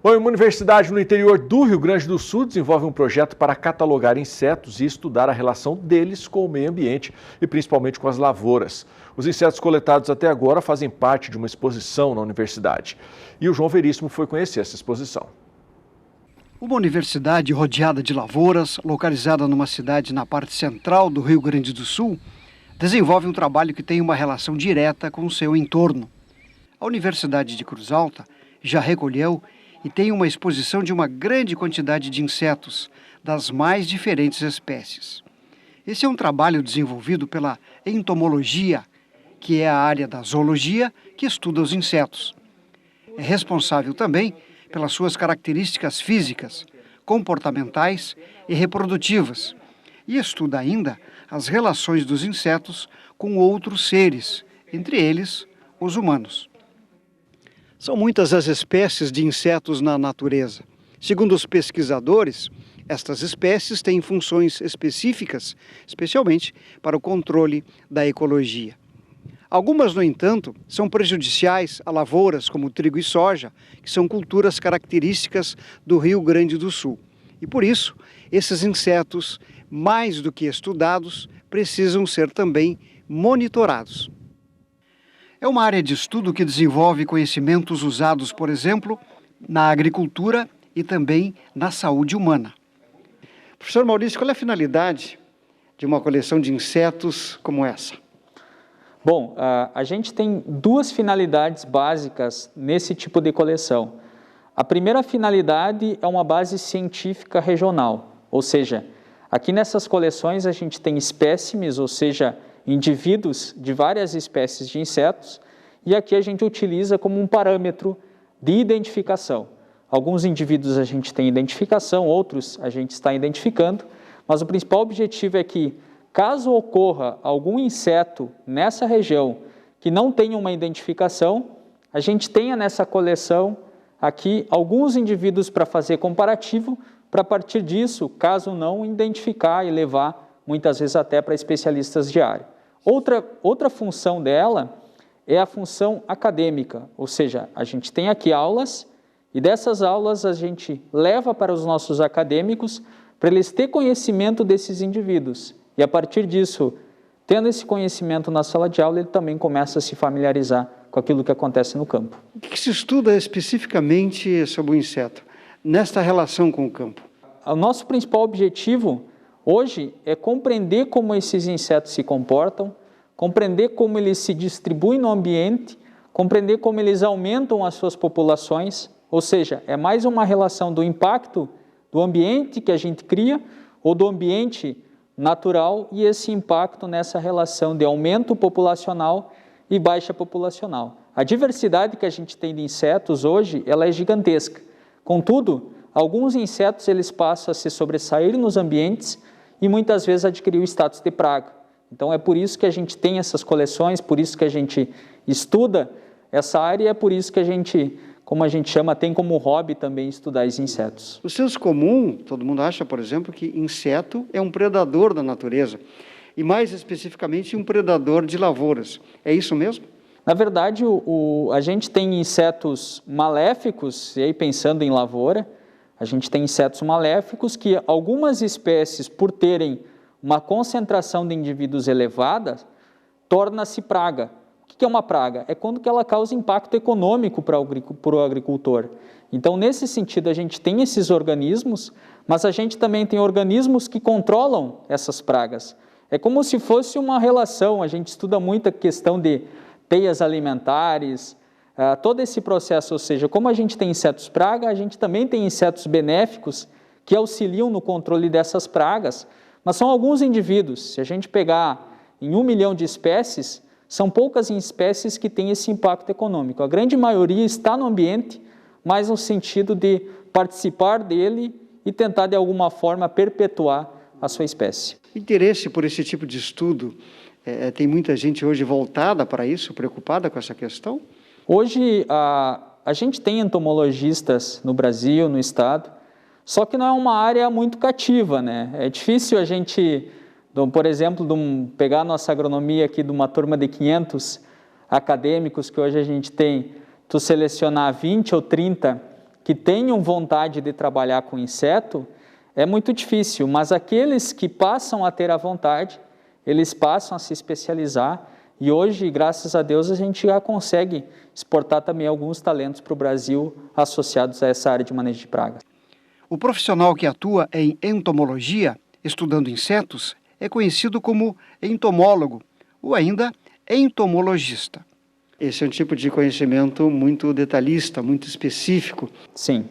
Uma universidade no interior do Rio Grande do Sul desenvolve um projeto para catalogar insetos e estudar a relação deles com o meio ambiente e principalmente com as lavouras. Os insetos coletados até agora fazem parte de uma exposição na universidade. E o João Veríssimo foi conhecer essa exposição. Uma universidade rodeada de lavouras, localizada numa cidade na parte central do Rio Grande do Sul, desenvolve um trabalho que tem uma relação direta com o seu entorno. A Universidade de Cruz Alta já recolheu e tem uma exposição de uma grande quantidade de insetos, das mais diferentes espécies. Esse é um trabalho desenvolvido pela entomologia, que é a área da zoologia que estuda os insetos. É responsável também pelas suas características físicas, comportamentais e reprodutivas, e estuda ainda as relações dos insetos com outros seres, entre eles os humanos. São muitas as espécies de insetos na natureza. Segundo os pesquisadores, estas espécies têm funções específicas, especialmente para o controle da ecologia. Algumas, no entanto, são prejudiciais a lavouras como trigo e soja, que são culturas características do Rio Grande do Sul. E por isso, esses insetos, mais do que estudados, precisam ser também monitorados. É uma área de estudo que desenvolve conhecimentos usados, por exemplo, na agricultura e também na saúde humana. Professor Maurício, qual é a finalidade de uma coleção de insetos como essa? Bom, a gente tem duas finalidades básicas nesse tipo de coleção. A primeira finalidade é uma base científica regional, ou seja, aqui nessas coleções a gente tem espécimes, ou seja, indivíduos de várias espécies de insetos, e aqui a gente utiliza como um parâmetro de identificação. Alguns indivíduos a gente tem identificação, outros a gente está identificando, mas o principal objetivo é que, caso ocorra algum inseto nessa região que não tenha uma identificação, a gente tenha nessa coleção aqui alguns indivíduos para fazer comparativo, para a partir disso, caso não, identificar e levar muitas vezes até para especialistas de área. Outra função dela é a função acadêmica, ou seja, a gente tem aqui aulas e dessas aulas a gente leva para os nossos acadêmicos para eles terem conhecimento desses indivíduos. E a partir disso, tendo esse conhecimento na sala de aula, ele também começa a se familiarizar com aquilo que acontece no campo. O que se estuda especificamente sobre o inseto, nesta relação com o campo? O nosso principal objetivo hoje é compreender como esses insetos se comportam, compreender como eles se distribuem no ambiente, compreender como eles aumentam as suas populações, ou seja, é mais uma relação do impacto do ambiente que a gente cria ou do ambiente natural e esse impacto nessa relação de aumento populacional e baixa populacional. A diversidade que a gente tem de insetos hoje, ela é gigantesca. Contudo, alguns insetos eles passam a se sobressair nos ambientes e muitas vezes adquirir o status de praga. Então é por isso que a gente tem essas coleções, por isso que a gente estuda essa área e é por isso que a gente, como a gente chama, tem como hobby também estudar os insetos. O senso comum, todo mundo acha, por exemplo, que inseto é um predador da natureza e mais especificamente um predador de lavouras. É isso mesmo? Na verdade, a gente tem insetos maléficos, e aí pensando em lavoura, a gente tem insetos maléficos que algumas espécies, por terem uma concentração de indivíduos elevada, torna-se praga. O que é uma praga? É quando que ela causa impacto econômico para o agricultor. Então, nesse sentido, a gente tem esses organismos, mas a gente também tem organismos que controlam essas pragas. É como se fosse uma relação, a gente estuda muito a questão de teias alimentares, todo esse processo, ou seja, como a gente tem insetos praga, a gente também tem insetos benéficos que auxiliam no controle dessas pragas, mas são alguns indivíduos. Se a gente pegar em 1 milhão de espécies, são poucas espécies que têm esse impacto econômico. A grande maioria está no ambiente, mas no sentido de participar dele e tentar de alguma forma perpetuar a sua espécie. O interesse por esse tipo de estudo, tem muita gente hoje voltada para isso, preocupada com essa questão? Hoje, a gente tem entomologistas no Brasil, no estado, só que não é uma área muito cativa, né? É difícil a gente, por exemplo, pegar a nossa agronomia aqui de uma turma de 500 acadêmicos que hoje a gente tem, tu selecionar 20 ou 30 que tenham vontade de trabalhar com inseto, é muito difícil, mas aqueles que passam a ter a vontade, eles passam a se especializar e hoje, graças a Deus, a gente já consegue exportar também alguns talentos para o Brasil associados a essa área de manejo de pragas. O profissional que atua em entomologia, estudando insetos, é conhecido como entomólogo ou ainda entomologista. Esse é um tipo de conhecimento muito detalhista, muito específico. Sim.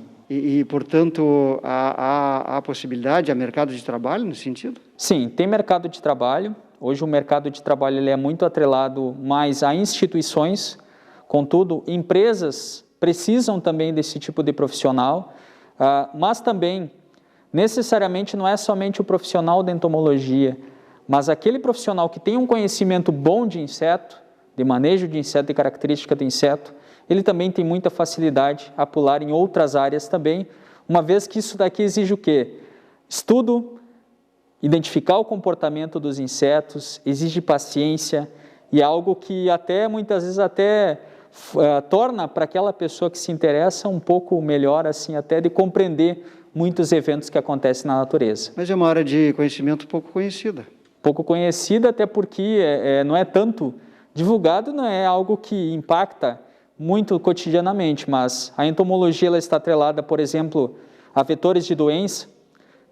Portanto, há possibilidade, há mercado de trabalho nesse sentido? Sim, tem mercado de trabalho. Hoje o mercado de trabalho ele é muito atrelado mais a instituições, contudo, empresas precisam também desse tipo de profissional, mas também, necessariamente, não é somente o profissional da entomologia, mas aquele profissional que tem um conhecimento bom de inseto, de manejo de inseto e característica do inseto, ele também tem muita facilidade a pular em outras áreas também, uma vez que isso daqui exige o quê? Estudo, identificar o comportamento dos insetos, exige paciência e é algo que até muitas vezes torna para aquela pessoa que se interessa um pouco melhor, assim, até de compreender muitos eventos que acontecem na natureza. Mas é uma área de conhecimento pouco conhecida. Pouco conhecida, até porque não é tanto divulgado, não é algo que impacta muito cotidianamente, mas a entomologia ela está atrelada, por exemplo, a vetores de doença,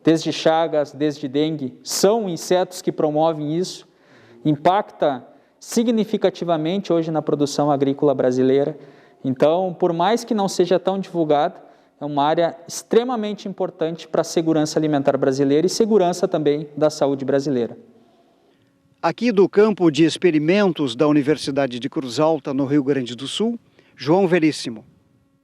desde chagas, desde dengue, são insetos que promovem isso, impacta significativamente hoje na produção agrícola brasileira. Então, por mais que não seja tão divulgado, é uma área extremamente importante para a segurança alimentar brasileira e segurança também da saúde brasileira. Aqui do campo de experimentos da Universidade de Cruz Alta, no Rio Grande do Sul, João Veríssimo.